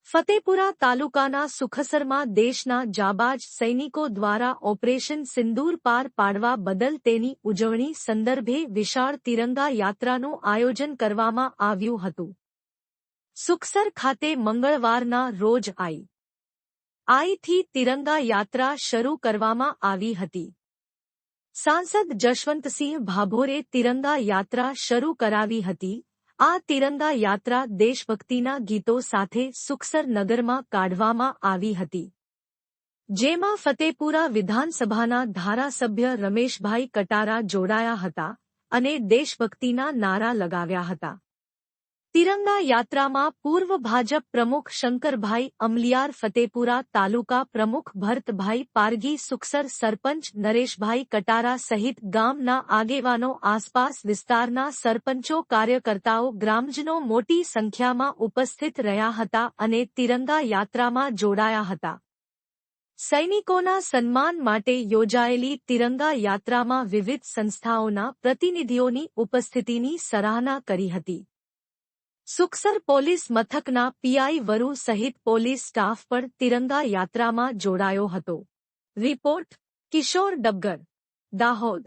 ફતેપુરા તાલુકાના સુખસરમાં દેશના જાબાજ સૈનિકો દ્વારા ઓપરેશન સિંદૂર પાર પાડવા બદલ તેની ઉજવણી સંદર્ભે વિશાળ તિરંગા યાત્રાનું આયોજન કરવામાં આવ્યું હતું. સુખસર ખાતે મંગળવારના રોજ આઈથી તિરંગા યાત્રા શરૂ કરવામાં આવી હતી. સાંસદ જશવંતસિંહ ભાભોરે તિરંગા યાત્રા શરૂ કરાવી હતી. આ તિરંગા યાત્રા દેશભક્તિના ગીતો સાથે સુખસર નગરમાં કાઢવામાં આવી હતી, જેમાં ફતેપુરા વિધાનસભાના ધારાસભ્ય રમેશભાઈ કટારા જોડાયા હતા અને દેશભક્તિના નારા લગાવ્યા હતા. તિરંગા યાત્રામાં પૂર્વ ભાજપ પ્રમુખ શંકરભાઈ અમલિયાર, ફતેપુરા તાલુકા પ્રમુખ ભરતભાઈ પારગી, સુખસર સરપંચ નરેશભાઈ કટારા સહિત ગામના આગેવાનો, આસપાસ વિસ્તારના સરપંચો, કાર્યકર્તાઓ, ગ્રામજનો મોટી સંખ્યામાં ઉપસ્થિત રહ્યા હતા અને તિરંગા યાત્રામાં જોડાયા હતા. સૈનિકોના સન્માન માટે યોજાયેલી તિરંગા યાત્રામાં વિવિધ સંસ્થાઓના પ્રતિનિધિઓની ઉપસ્થિતિની સરાહના કરી હતી. સુખસર પોલીસ મથકના પીઆઈ વરુ સહિત પોલીસ સ્ટાફ પણ તિરંગા યાત્રામાં જોડાયો હતો. રિપોર્ટ કિશોર ડબગર, દાહોદ.